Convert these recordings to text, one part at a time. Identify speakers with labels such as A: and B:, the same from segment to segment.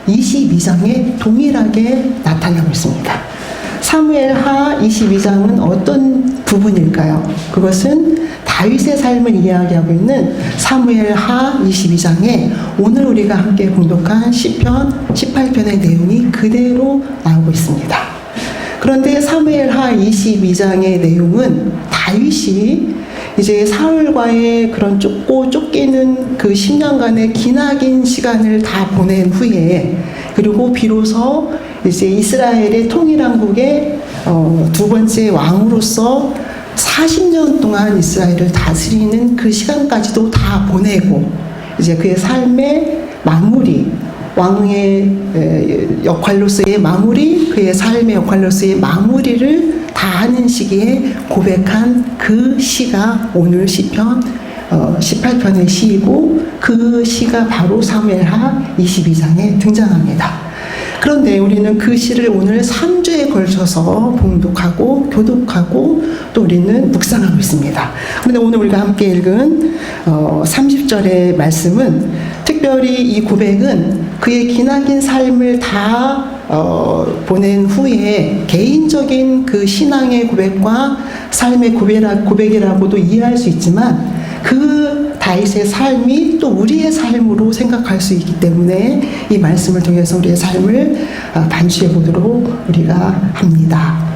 A: 22장에 동일하게 나타나고 있습니다. 사무엘하 22장은 어떤 부분일까요? 그것은 다윗의 삶을 이야기하고 있는 사무엘하 22장에 오늘 우리가 함께 공독한 시편 18편의 내용이 그대로 나오고 있습니다. 그런데 사무엘하 22장의 내용은 다윗이 이제 사울과의 그런 쫓기는 그 10년간의 기나긴 시간을 다 보낸 후에, 그리고 비로소 이제 이스라엘의 통일왕국의 두 번째 왕으로서 40년 동안 이스라엘을 다스리는 그 시간까지도 다 보내고, 이제 그의 삶의 마무리, 왕의 역할로서의 마무리, 그의 삶의 역할로서의 마무리를 다 하는 시기에 고백한 그 시가 오늘 시편 18편의 시이고, 그 시가 바로 사무엘하 22장에 등장합니다. 그런데 우리는 그 시를 오늘 3주에 걸쳐서 봉독하고 교독하고 또 우리는 묵상하고 있습니다. 그런데 오늘 우리가 함께 읽은 30절의 말씀은, 특별히 이 고백은 그의 기나긴 삶을 다 보낸 후에 개인적인 그 신앙의 고백과 삶의 고백이라고도 이해할 수 있지만, 그 다윗의 삶이 또 우리의 삶으로 생각할 수 있기 때문에 이 말씀을 통해서 우리의 삶을 반추해 보도록 우리가 합니다.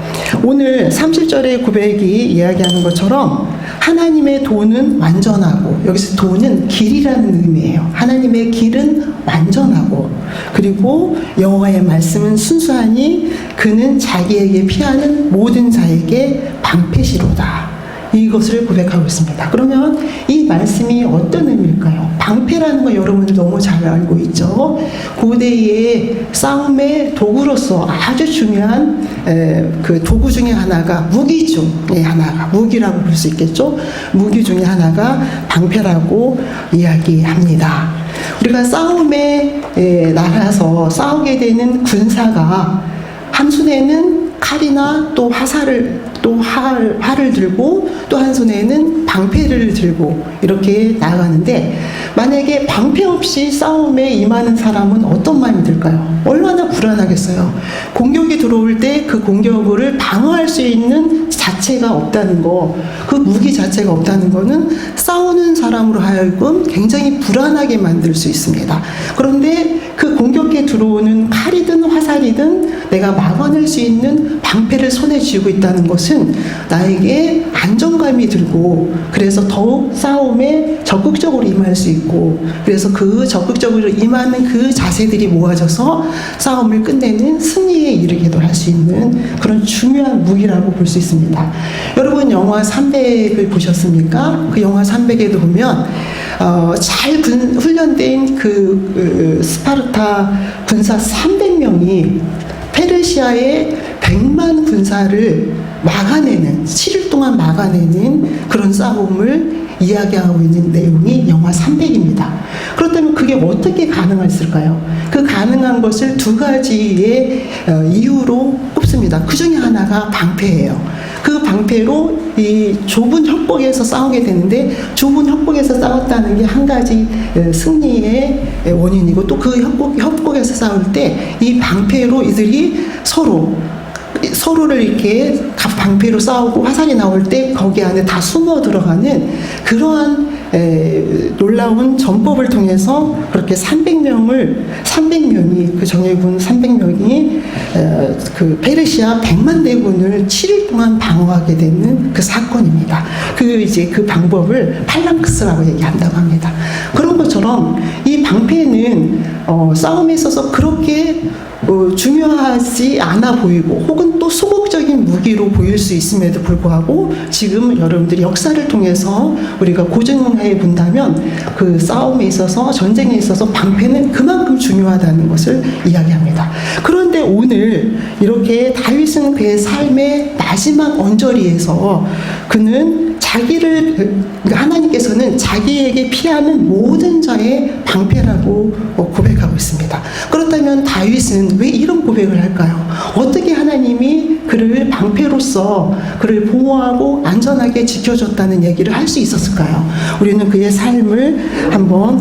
A: 오늘 30절의 고백이 이야기하는 것처럼 하나님의 도는 완전하고, 여기서 도는 길이라는 의미예요. 하나님의 길은 완전하고, 그리고 여호와의 말씀은 순수하니 그는 자기에게 피하는 모든 자에게 방패시로다. 이것을 고백하고 있습니다. 그러면 이 말씀이 어떤 의미일까요? 방패라는 거 여러분들 너무 잘 알고 있죠. 고대의 싸움의 도구로서 아주 중요한 그 도구 중에 하나가, 무기 중에 하나가, 무기라고 볼 수 있겠죠. 무기 중에 하나가 방패라고 이야기합니다. 우리가 싸움에 나가서 싸우게 되는 군사가 한 손에는 칼이나 또 활을 들고 또 한 손에는 방패를 들고 이렇게 나아가는데, 만약에 방패 없이 싸움에 임하는 사람은 어떤 마음이 들까요? 얼마나 불안하겠어요. 공격이 들어올 때 그 공격을 방어할 수 있는 자체가 없다는 거, 그 무기 자체가 없다는 거는 싸우는 사람으로 하여금 굉장히 불안하게 만들 수 있습니다. 그런데 그 공격에 들어오는 칼이든 화살이든 내가 막아낼 수 있는 방패를 손에 쥐고 있다는 것은 나에게 안정감이 들고, 그래서 더욱 싸움에 적극적으로 임할 수 있고, 그래서 그 적극적으로 임하는 그 자세들이 모아져서 싸움을 끝내는 승리에 이르게도 할 수 있는 그런 중요한 무기라고 볼 수 있습니다. 여러분 영화 300을 보셨습니까? 그 영화 300에도 보면 잘 훈련된 그 스파르타 군사 300명이 페르시아의 100만 군사를 막아내는, 7일 동안 막아내는 그런 싸움을 이야기하고 있는 내용이 영화 300입니다. 그렇다면 그게 어떻게 가능했을까요? 그 가능한 것을 두 가지의 이유로 꼽습니다. 그 중에 하나가 방패예요. 그 방패로 이 좁은 협곡에서 싸우게 되는데, 좁은 협곡에서 싸웠다는 게 한 가지 승리의 원인이고, 또 그 협곡에서 싸울 때 이 방패로 이들이 서로를 이렇게 방패로 싸우고 화살이 나올 때 거기 안에 다 숨어 들어가는 그러한 놀라운 전법을 통해서 그렇게 300명이 그 정예군 300명이 그 페르시아 100만 대군을 7일 동안 방어하게 되는 그 사건입니다. 그 방법을 팔랑크스라고 얘기한다고 합니다. 그런 것처럼 이 방패는 싸움에 있어서 그렇게 중요하지 않아 보이고, 혹은 또 소극적인 무기로 보일 수 있음에도 불구하고, 지금 여러분들이 역사를 통해서 우리가 고증해 본다면 그 싸움에 있어서, 전쟁에 있어서 방패는 그만큼 중요하다는 것을 이야기합니다. 그런데 오늘 이렇게 다윗은 그의 삶의 마지막 언저리에서 그는 하나님께서는 자기에게 피하는 모든 자의 방패라고 고백하고 있습니다. 그렇다면 다윗은 왜 이런 고백을 할까요? 어떻게 하나님이 하나님이 그를 방패로서 그를 보호하고 안전하게 지켜줬다는 얘기를 할 수 있었을까요? 우리는 그의 삶을 한번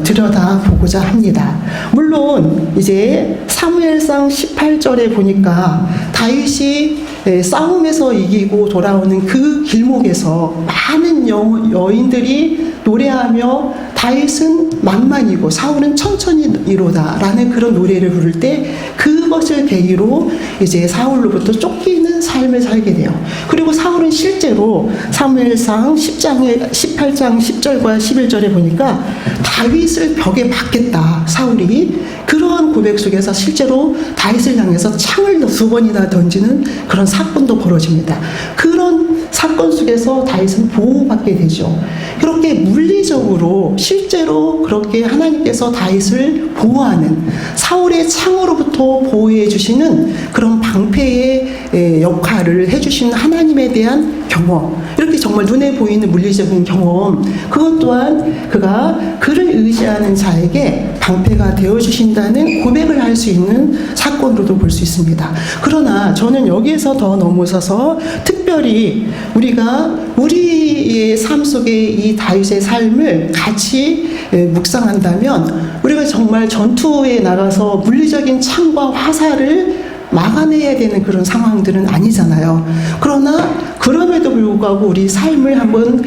A: 들여다보고자 합니다. 물론 이제 사무엘상 18절에 보니까 다윗이 싸움에서 이기고 돌아오는 그 길목에서 많은 여인들이 노래하며 다윗은 만만이고 사울은 천천히이로다 라는 그런 노래를 부를 때 그것을 계기로 이제 사울로부터 쫓기는 삶을 살게 돼요. 그리고 사울은 실제로 사무엘상 18장 10절과 11절에 보니까 다윗을 벽에 박겠다 사울이 그러한 고백 속에서 실제로 다윗을 향해서 창을 2번이나 던지는 그런 사건도 벌어집니다. 그런 사건 속에서 다윗은 보호받게 되죠. 그렇게 물리적으로 실제로 그렇게 하나님께서 다윗을 보호하는 사울의 창으로부터 보호해 주시는 그런 방패의 역할을 해주시는 하나님에 대한 경험, 이렇게 정말 눈에 보이는 물리적인 경험, 그것 또한 그가 그를 의지하는 자에게 방패가 되어주신다는 고백을 할 수 있는 사건으로도 볼 수 있습니다. 그러나 저는 여기에서 더 넘어서서 특별히 우리가 우리의 삶 속에 이 다윗의 삶을 같이 묵상한다면 우리가 정말 전투에 나가서 물리적인 창과 화살을 막아내야 되는 그런 상황들은 아니잖아요. 그러나 그럼에도 불구하고 우리 삶을 한번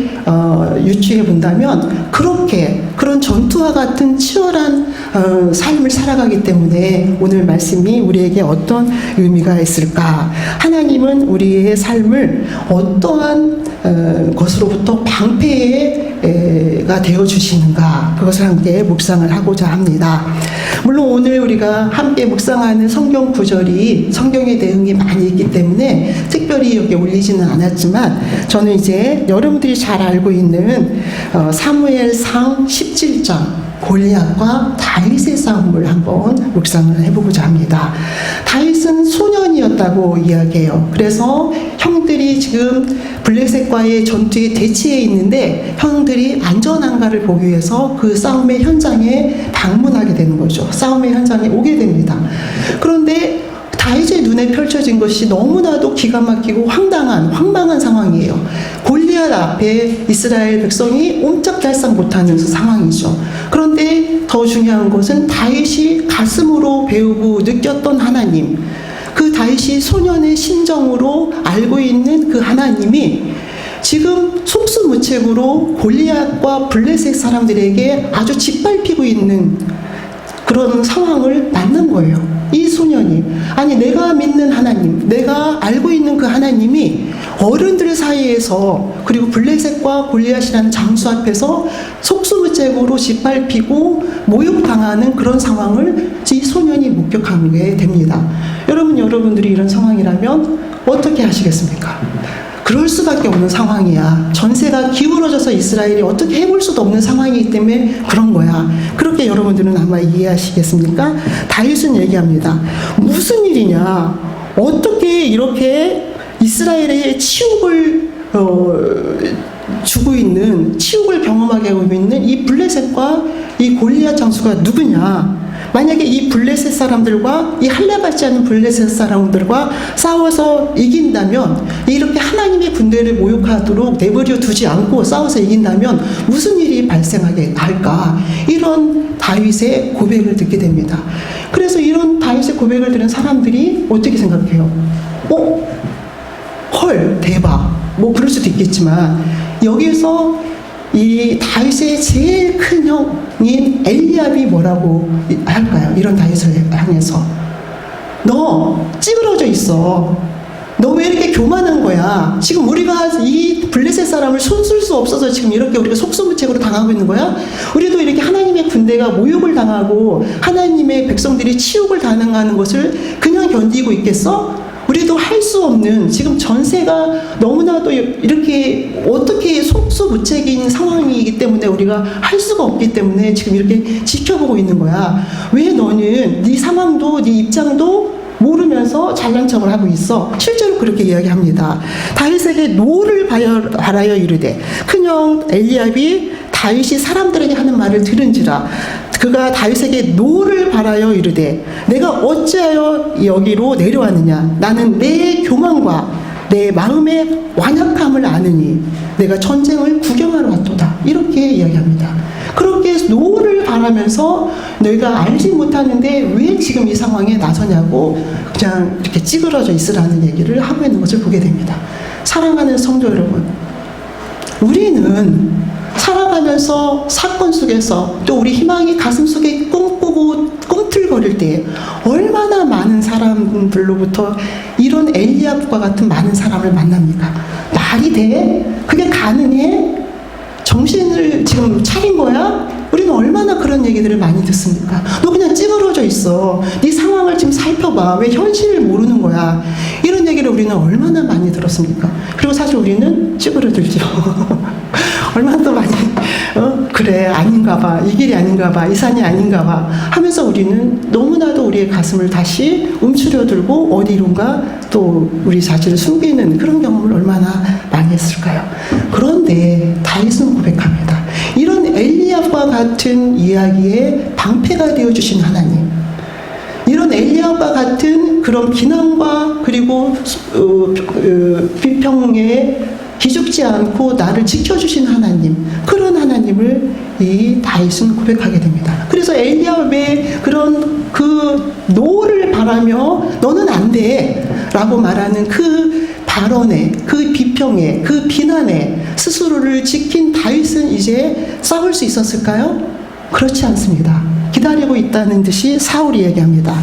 A: 유추해 본다면 그렇게 그런 전투와 같은 치열한 삶을 살아가기 때문에 오늘 말씀이 우리에게 어떤 의미가 있을까? 하나님은 우리의 삶을 어떠한 것으로부터 방패가 되어 주시는가? 그것을 함께 묵상을 하고자 합니다. 물론 오늘 우리가 함께 묵상하는 성경 구절이 성경의 내용이 많이 있기 때문에 특별히 여기 올리지는 않았지만 저는 이제 여러분들이 잘 알고 있는 사무엘상 17장 골리앗과 다윗의 싸움을 한번 묵상을 해보고자 합니다. 다윗은 소년이었다고 이야기해요. 그래서 형들이 지금 블레셋과의 전투에 대치해 있는데 형들이 안전한가를 보기 위해서 그 싸움의 현장에 방문하게 되는 거죠. 싸움의 현장에 오게 됩니다. 그런데 다윗의 눈에 펼쳐진 것이 너무나도 기가 막히고 황망한 상황이에요. 골리앗 앞에 이스라엘 백성이 옴짝달싹 못하는 상황이죠. 그런데 더 중요한 것은 다윗이 가슴으로 배우고 느꼈던 하나님, 그 다윗이 소년의 심정으로 알고 있는 그 하나님이 지금 속수무책으로 골리앗과 블레셋 사람들에게 아주 짓밟히고 있는 그런 상황을 맞는 거예요. 이 소년이 아니 내가 믿는 하나님, 내가 알고 있는 그 하나님이 어른들 사이에서 그리고 블레셋과 골리앗이라는 장수 앞에서 속수무책으로 짓밟히고 모욕당하는 그런 상황을 이 소년이 목격하게 됩니다. 여러분들이 이런 상황이라면 어떻게 하시겠습니까? 그럴 수밖에 없는 상황이야. 전세가 기울어져서 이스라엘이 어떻게 해볼 수도 없는 상황이기 때문에 그런 거야. 그렇게 여러분들은 아마 이해하시겠습니까? 다윗은 얘기합니다. 무슨 일이냐? 어떻게 이렇게 이스라엘의 치욕을 주고 있는, 치욕을 경험하게 하고 있는 이 블레셋과 이 골리앗 장수가 누구냐? 만약에 이 블레셋 사람들과 이 할례받지 않은 블레셋 사람들과 싸워서 이긴다면, 이렇게 하나님의 군대를 모욕하도록 내버려 두지 않고 싸워서 이긴다면 무슨 일이 발생하게 할까? 이런 다윗의 고백을 듣게 됩니다. 그래서 이런 다윗의 고백을 들은 사람들이 어떻게 생각해요? 헐, 대박. 뭐 그럴 수도 있겠지만 여기서 이 다윗의 제일 큰 형인 엘리압이 뭐라고 할까요? 이런 다윗을 향해서 너 찌그러져 있어. 너 왜 이렇게 교만한 거야? 지금 우리가 이 블레셋 사람을 손쓸 수 없어서 지금 이렇게 우리가 속수무책으로 당하고 있는 거야? 우리도 이렇게 하나님의 군대가 모욕을 당하고 하나님의 백성들이 치욕을 당하는 것을 그냥 견디고 있겠어? 우리도 할 수 없는 지금 전세가 너무나도 이렇게 어떻게 속수무책인 상황이기 때문에 우리가 할 수가 없기 때문에 지금 이렇게 지켜보고 있는 거야. 왜 너는 네 상황도 네 입장도 모르면서 잘난 척을 하고 있어? 실제로 그렇게 이야기합니다. 다윗에게 노를 바라여 이르되 큰형 엘리압이 다윗이 사람들에게 하는 말을 들은지라. 그가 다윗에게 노를 바라여 이르되 내가 어찌하여 여기로 내려왔느냐 나는 내 교만과 내 마음의 완악함을 아느니 내가 전쟁을 구경하러 왔도다 이렇게 이야기합니다. 그렇게 노를 바라면서 너희가 알지 못하는데 왜 지금 이 상황에 나서냐고 그냥 이렇게 찌그러져 있으라는 얘기를 하고 있는 것을 보게 됩니다. 사랑하는 성도 여러분, 우리는 살아가면서 사건 속에서 또 우리 희망이 가슴 속에 꿈꾸고 꿈틀거릴 때 얼마나 많은 사람들로부터 이런 엘리압과 같은 많은 사람을 만납니까? 말이 돼? 그게 가능해? 정신을 지금 차린 거야? 우리는 얼마나 그런 얘기들을 많이 듣습니까? 너 그냥 찌그러져 있어. 네 상황을 지금 살펴봐. 왜 현실을 모르는 거야? 이런 얘기를 우리는 얼마나 많이 들었습니까? 그리고 사실 우리는 찌그러들죠. 얼마나 또 많이 그래 아닌가 봐. 이 길이 아닌가 봐. 이 산이 아닌가 봐 하면서 우리는 너무나도 우리의 가슴을 다시 움츠려들고 어디론가 또 우리 자신을 숨기는 그런 경험을 얼마나 많이 했을까요? 그런데 다윗은 고백합니다. 이런 엘리압과 같은 이야기에 방패가 되어주신 하나님, 이런 엘리압과 같은 그런 비난과 그리고 비평에 기죽지 않고 나를 지켜주신 하나님, 그런 하나님을 이 다윗은 고백하게 됩니다. 그래서 엘리압의 그런 그 노를 바라며 너는 안 돼 라고 말하는 그 발언에, 그 비평에, 그 비난에 스스로를 지킨 다윗은 이제 싸울 수 있었을까요? 그렇지 않습니다. 기다리고 있다는 듯이 사울이 얘기합니다.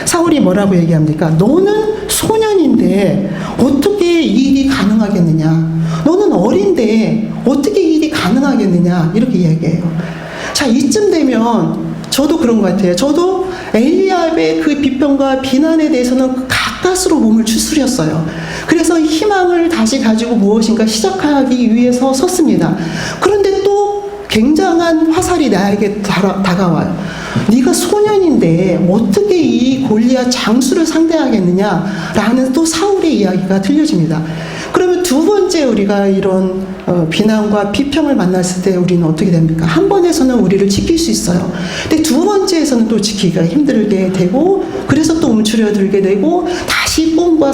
A: 사울이 뭐라고 얘기합니까? 너는 소년인데 어떻게 이 일이 가능하겠느냐? 너는 어린데 어떻게 이 일이 가능하겠느냐? 이렇게 이야기해요. 자, 이쯤 되면 저도 그런 것 같아요. 저도 엘리압의 그 비평과 비난에 대해서는 가까스로 몸을 추스렸어요. 그래서 희망을 다시 가지고 무엇인가 시작하기 위해서 섰습니다. 그런데 또 굉장한 화살이 나에게 다가와요. 네가 소년인데 어떻게 이 골리앗 장수를 상대하겠느냐라는 또 사울의 이야기가 들려집니다. 그러면 두 번째 우리가 이런 비난과 비평을 만났을 때 우리는 어떻게 됩니까? 한 번에서는 우리를 지킬 수 있어요. 근데 두 번째에서는 또 지키기가 힘들게 되고 그래서 또 움츠려들게 되고 다시 꿈과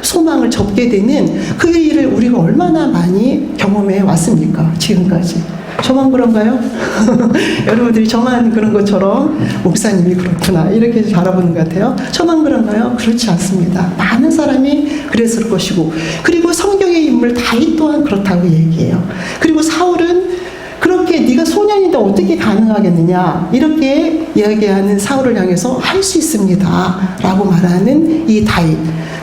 A: 소망을 접게 되는 그 일을 우리가 얼마나 많이 경험해 왔습니까? 지금까지. 저만 그런가요? 여러분들이 저만 그런 것처럼 목사님이 그렇구나 이렇게 바라보는 것 같아요. 저만 그런가요? 그렇지 않습니다. 많은 사람이 그랬을 것이고 그리고 성경의 인물 다윗 또한 그렇다고 얘기해요. 그리고 사울은 그렇게 네가 소년인데 어떻게 가능하겠느냐 이렇게 이야기하는 사울을 향해서 할 수 있습니다 라고 말하는 이 다윗,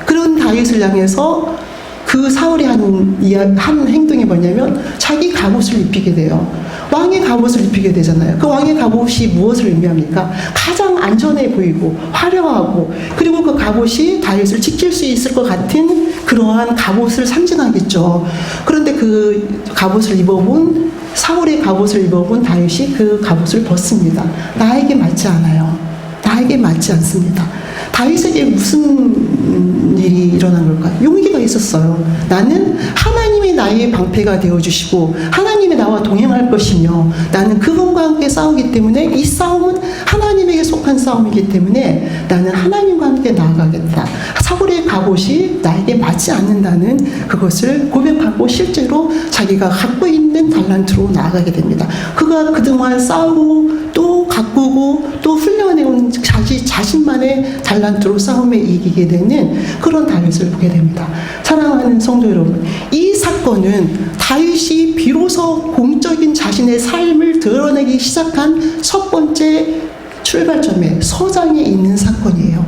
A: 그런 다윗을 향해서 그 사울이 한 행동이 뭐냐면 자기 갑옷을 입히게 돼요. 왕의 갑옷을 입히게 되잖아요. 그 왕의 갑옷이 무엇을 의미합니까? 가장 안전해 보이고 화려하고 그리고 그 갑옷이 다윗을 지킬 수 있을 것 같은 그러한 갑옷을 상징하겠죠. 그런데 그 갑옷을 입어본 사울의 갑옷을 입어본 다윗이 그 갑옷을 벗습니다. 나에게 맞지 않아요. 나에게 맞지 않습니다. 다윗에게 무슨 일이 일어난 걸까? 용기가 있었어요. 나는 하나님이 나의 방패가 되어주시고 하나님이 나와 동행할 것이며 나는 그분과 함께 싸우기 때문에 이 싸움은 하나님에게 속한 싸움이기 때문에 나는 하나님과 함께 나아가겠다. 사울의 갑옷이 나에게 맞지 않는다는 그것을 고백하고 실제로 자기가 갖고 있는 달란트로 나아가게 됩니다. 그가 그동안 싸우고 또 가꾸고 또 훈련해온 자신만의 달란트로 싸움에 이기게 되는 그런 다윗을 보게 됩니다. 사랑하는 성도 여러분, 이 사건은 다윗이 비로소 공적인 자신의 삶을 드러내기 시작한 첫 번째 출발점에 서장에 있는 사건이에요.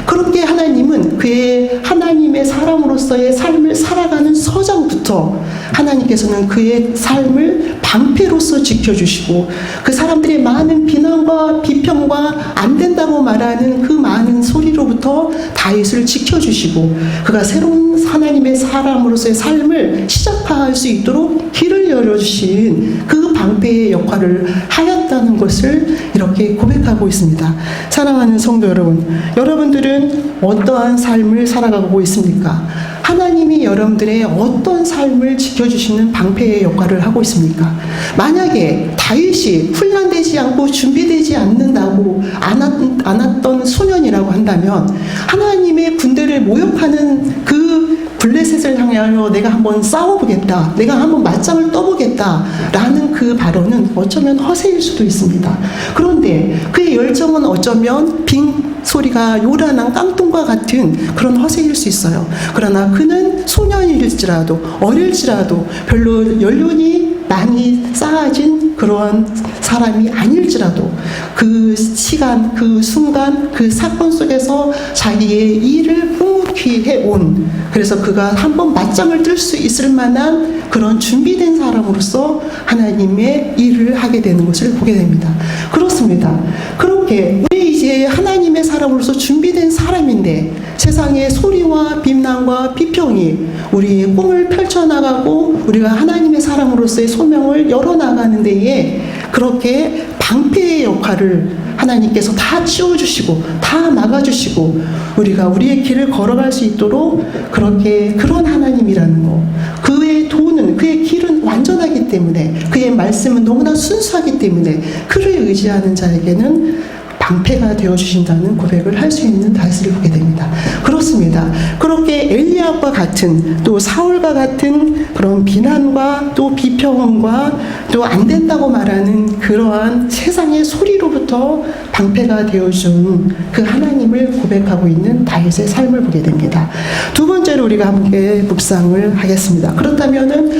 A: 그렇게 하나님은 그의 하나님의 사람으로서의 삶을 살아가는 서장부터 하나님께서는 그의 삶을 방패로서 지켜주시고 그 사람들의 많은 비난과 비평과 안 된다고 말하는 그 많은 소리로부터 다윗을 지켜주시고 그가 새로운 하나님의 사람으로서의 삶을 시작할 수 있도록 길을 열어주신 그 방패의 역할을 하였다는 것을 이렇게 고백하고 있습니다. 사랑하는 성도 여러분, 여러분들은 어떠한 삶을 살아가고 있습니까? 하나님이 하나님이 여러분들의 어떤 삶을 지켜주시는 방패의 역할을 하고 있습니까? 만약에 다윗이 훈련되지 않고 준비되지 않는다고 않았던 소년이라고 한다면 하나님의 군대를 모욕하는 그 블레셋을 향하여 내가 한번 싸워보겠다, 내가 한번 맞짱을 떠보겠다 라는 그 발언은 어쩌면 허세일 수도 있습니다. 그런데 그의 열정은 어쩌면 빙 소리가 요란한 깡통과 같은 그런 허세일 수 있어요. 그러나 그는 소년일지라도 어릴지라도 별로 연륜이 많이 쌓아진 그러한 사람이 아닐지라도 그 시간, 그 순간, 그 사건 속에서 자기의 일을 묵묵히 해온, 그래서 그가 한번 맞짱을 뜰 수 있을 만한 그런 준비된 사람으로서 하나님의 일을 하게 되는 것을 보게 됩니다. 그렇습니다. 그렇게 우리 이제 하나님의 사람으로서 준비된 사람인데 세상의 소리와 비난과 비평이 우리의 꿈을 펼쳐나가고 우리가 하나님의 사람으로서의 소명을 열어나가는 데에 그렇게 방패의 역할을 하나님께서 다 치워주시고 다 막아주시고 우리가 우리의 길을 걸어갈 수 있도록 그렇게 그런 하나님이라는 거, 그의 도는, 그의 길은 완전하기 때문에, 그의 말씀은 너무나 순수하기 때문에 그를 의지하는 자에게는 방패가 되어주신다는 고백을 할 수 있는 다윗을 보게 됩니다. 그렇습니다. 그렇게 엘리압과 같은, 또 사울과 같은 그런 비난과 또 비평과 또 안 된다고 말하는 그러한 세상의 소리로부터 방패가 되어준 그 하나님을 고백하고 있는 다윗의 삶을 보게 됩니다. 두 번째로 우리가 함께 묵상을 하겠습니다. 그렇다면은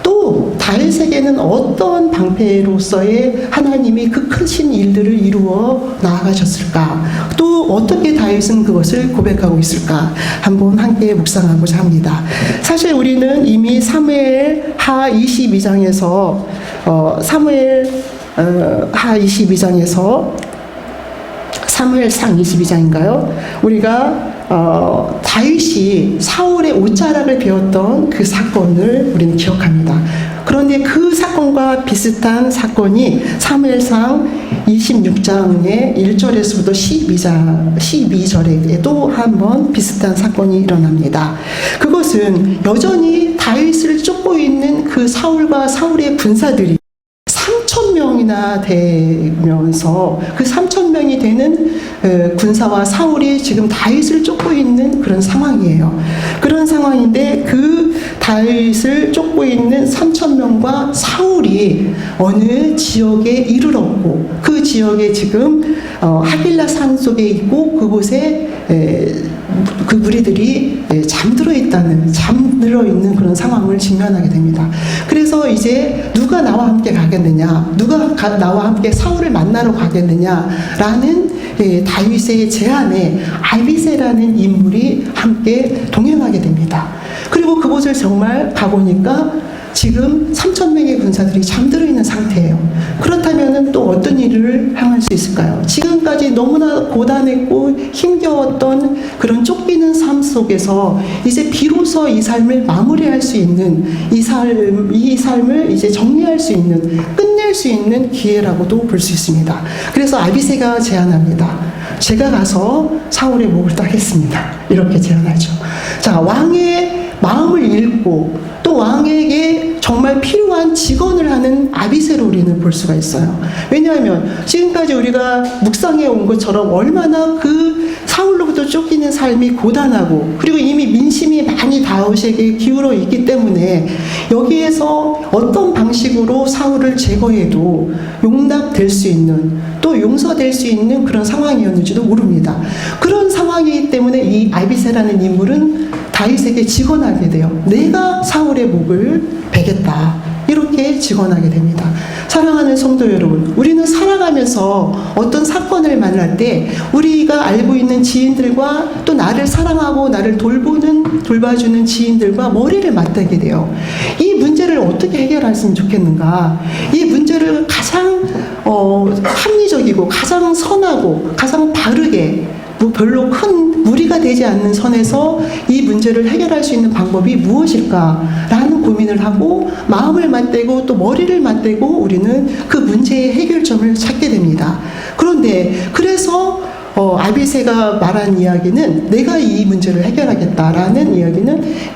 A: 또 다윗에게는 어떤 방패로서의 하나님이 그 크신 일들을 이루어 나아가셨을까? 또 어떻게 다윗은 그것을 고백하고 있을까? 한번 함께 묵상하고자 합니다. 사실 우리는 이미 사무엘 하 22장에서 사무엘상 22장인가요? 우리가 다윗이 사울의 옷자락을 베었던 그 사건을 우리는 기억합니다. 그런데 그 사건과 비슷한 사건이 사무엘상 26장의 1절에서부터 12절에도 한번 비슷한 사건이 일어납니다. 그것은 여전히 다윗을 쫓고 있는 그 사울과 사울의 군사들이 3,000명이나 되면서 그 3,000명이 되는 군사와 사울이 지금 다윗을 쫓고 있는 그런 상황이에요. 그런 상황인데 그 다윗을 쫓고 있는 3,000명과 사울이 어느 지역에 이르렀고 그 지역에 지금 하길라 산 속에 있고 그곳에 그 무리들이 잠들어 있는 그런 상황을 직면하게 됩니다. 그래서 이제 누가 나와 함께 가겠느냐, 누가 나와 함께 사울을 만나러 가겠느냐라는 다윗의 제안에 아비새라는 인물이 함께 동행하게 됩니다. 그리고 그곳을 정말 가보니까 지금 3,000명의 군사들이 잠들어 있는 상태예요. 그렇다면 또 어떤 일을 행할 수 있을까요? 지금까지 너무나 고단했고 힘겨웠던 그런 쫓기는 삶 속에서 이제 비로소 이 삶을 마무리할 수 있는 이 삶을 이제 정리할 수 있는, 끝낼 수 있는 기회라고도 볼 수 있습니다. 그래서 아비새가 제안합니다. 제가 가서 사울의 목을 따겠습니다. 이렇게 제안하죠. 자, 왕의 마음을 읽고 또 왕에게 정말 필요한 직언을 하는 아비새로 우리는 볼 수가 있어요. 왜냐하면 지금까지 우리가 묵상해 온 것처럼 얼마나 그 사울로부터 쫓기는 삶이 고단하고 그리고 이미 민심이 많이 다윗에게 기울어 있기 때문에 여기에서 어떤 방식으로 사울을 제거해도 용납될 수 있는, 또 용서될 수 있는 그런 상황이었는지도 모릅니다. 그런 상황이기 때문에 이 아비새라는 인물은 다윗에게 직언하게 돼요. 내가 사울의 목을 베겠다. 이렇게 직언하게 됩니다. 사랑하는 성도 여러분, 우리는 살아가면서 어떤 사건을 만날 때 우리가 알고 있는 지인들과 또 나를 사랑하고 나를 돌봐주는 지인들과 머리를 맞대게 돼요. 이 문제를 어떻게 해결했으면 좋겠는가? 이 문제를 가장 합리적이고 가장 선하고 가장 바르게 별로 큰 무리가 되지 않는 선에서 이 문제를 해결할 수 있는 방법이 무엇일까라는 고민을 하고 마음을 맞대고 또 머리를 맞대고 우리는 그 문제의 해결점을 찾게 됩니다. 그런데 그래서 아비새가 말한 이야기는 내가 이 문제를 해결하겠다라는 이야기는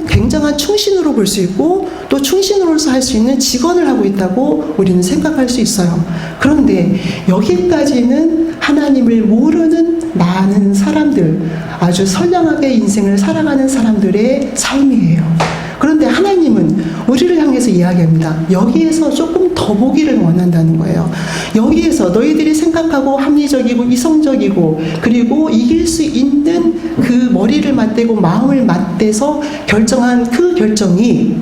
A: 굉장한 충신으로 볼 수 있고 또 충신으로서 할 수 있는 직언을 하고 있다고 우리는 생각할 수 있어요. 그런데 여기까지는 하나님을 모르는 많은 사람들, 아주 선량하게 인생을 살아가는 사람들의 삶이에요. 그런데 하나님은 우리를 향해서 이야기합니다. 여기에서 조금 더 보기를 원한다는 거예요. 여기에서 너희들이 생각하고 합리적이고 이성적이고 그리고 이길 수 있는 그 머리를 맞대고 마음을 맞대서 결정한 그 결정이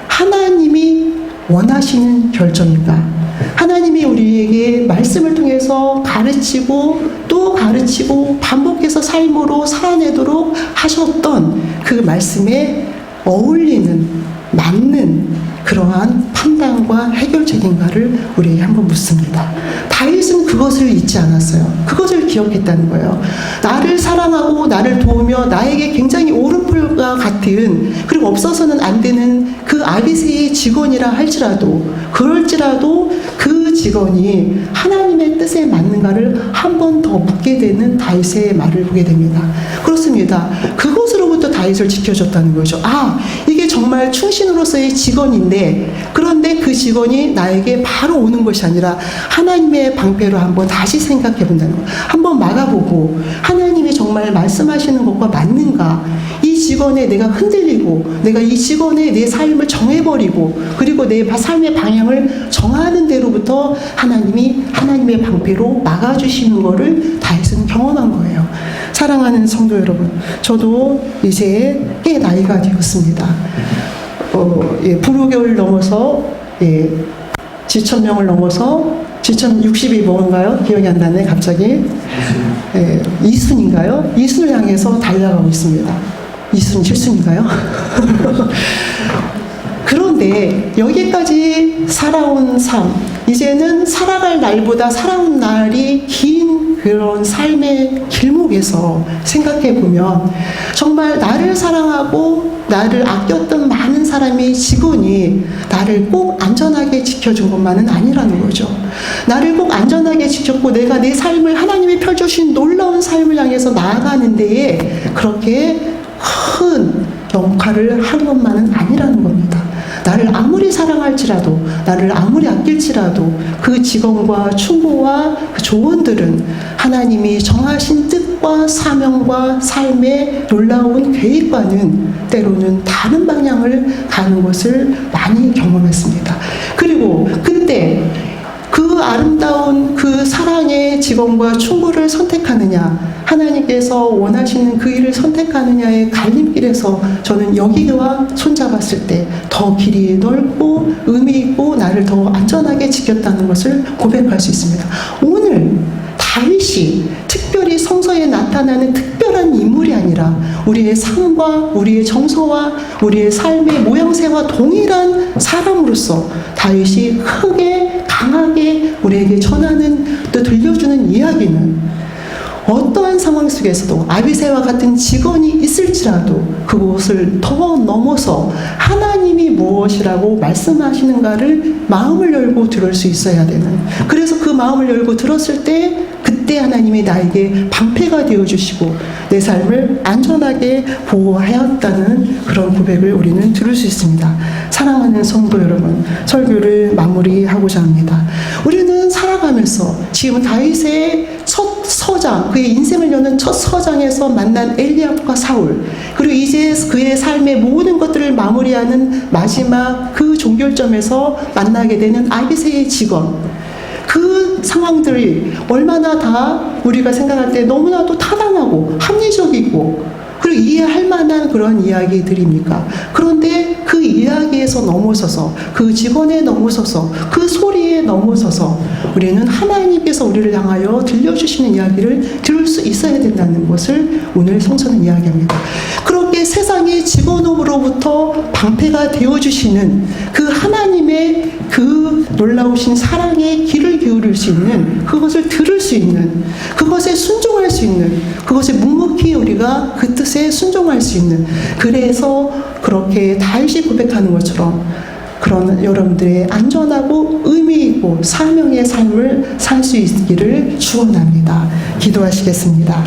A: 하나님이 원하시는 결정인가? 하나님이 우리에게 말씀을 통해서 가르치고 또 가르치고 반복해서 삶으로 살아내도록 하셨던 그 말씀에 어울리는, 맞는 그러한 판단과 해결책인가를 우리에게 한번 묻습니다. 다윗은 그것을 잊지 않았어요. 그것을 기억했다는 거예요. 나를 사랑하고 나를 도우며 나에게 굉장히 오른풀과 같은, 그리고 없어서는 안 되는 그 아비새의 직원이라 할지라도, 그럴지라도 그 직원이 하나님의 뜻에 맞는가를 한 번 더 묻게 되는 다윗의 말을 보게 됩니다. 그렇습니다. 그것으로부터 다윗을 지켜줬다는 거죠. 아, 이게 정말 충신으로서의 직원인데, 그런데 그 직원이 나에게 바로 오는 것이 아니라 하나님의 방패로 한번 다시 생각해 본다는 거. 한번 막아보고 하나님이 정말 말씀하시는 것과 맞는가? 이 직원에 내가 흔들리고 내가 이 직원에 내 삶을 정해버리고 그리고 내 삶의 방향을 정하는 대로부터 하나님이 하나님의 방패로 막아주시는 것을 다윗은 경험한 거예요. 사랑하는 성도 여러분, 저도 이제 꽤 나이가 되었습니다. 불우겨울 넘어서 지천명을 넘어서 지천 60이 뭔가요? 기억이 안 나네 갑자기. 이순인가요? 이순을 향해서 달려가고 있습니다. 이순 7순인가요? 그런데 여기까지 살아온 삶, 이제는 살아갈 날보다 살아온 날이 긴 그런 삶의 길목에서 생각해 보면 정말 나를 사랑하고 나를 아꼈던 많은 사람의 직원이 나를 꼭 안전하게 지켜준 것만은 아니라는 거죠. 나를 꼭 안전하게 지켰고 내가 내 삶을 하나님이 펴주신 놀라운 삶을 향해서 나아가는 데에 그렇게 큰 역할을 한 것만은 아니라는 겁니다. 나를 아무리 사랑할지라도, 나를 아무리 아낄지라도 그 직원과 충고와 그 조언들은 하나님이 정하신 뜻과 사명과 삶의 놀라운 계획과는 때로는 다른 방향을 가는 것을 많이 경험했습니다. 그리고 그때 그 아름다운 그 사랑의 직원과 충고를 선택하느냐, 하나님께서 원하시는 그 일을 선택하느냐의 갈림길에서 저는 여기와 손잡았을 때 더 길이 넓고 의미 있고 나를 더 안전하게 지켰다는 것을 고백할 수 있습니다. 오늘 다윗이 특별히 성서에 나타나는 특별한 인물이 아니라 우리의 삶과 우리의 정서와 우리의 삶의 모양새와 동일한 사람으로서 다윗이 크게 강하게 우리에게 전하는 또 들려주는 이야기는 어떠한 상황 속에서도 아비새와 같은 직원이 있을지라도 그것을 더 넘어서 하나님이 무엇이라고 말씀하시는가를 마음을 열고 들을 수 있어야 되는, 그래서 그 마음을 열고 들었을 때 그때 하나님이 나에게 방패가 되어주시고 내 삶을 안전하게 보호하였다는 그런 고백을 우리는 들을 수 있습니다. 사랑하는 성도 여러분, 설교를 마무리하고자 합니다. 우리는 살아가면서 지금 다윗의 첫 서장, 그의 인생을 여는 첫 서장에서 만난 엘리압과 사울, 그리고 이제 그의 삶의 모든 것들을 마무리하는 마지막 그 종결점에서 만나게 되는 아비새의 직원, 그 상황들이 얼마나 다 우리가 생각할 때 너무나도 타당하고 합리적이고 그리고 이해할 만한 그런 이야기들입니까? 그런데 그 이야기에서 넘어서서, 그 직원에 넘어서서, 그 소리에 넘어서서 우리는 하나님께서 우리를 향하여 들려주시는 이야기를 들을 수 있어야 된다는 것을 오늘 성서는 이야기합니다. 그렇게 세상의 직원으로부터 방패가 되어주시는 그 하나님의 그 놀라우신 사랑에 귀를 기울일 수 있는, 그것을 들을 수 있는, 그것에 순종할 수 있는, 그것에 묵묵히 우리가 그 뜻에 순종할 수 있는, 그래서 그렇게 다윗이 고백하는 것처럼 그런 여러분들의 안전하고 의미 있고 사명의 삶을 살 수 있기를 축원합니다. 기도하시겠습니다.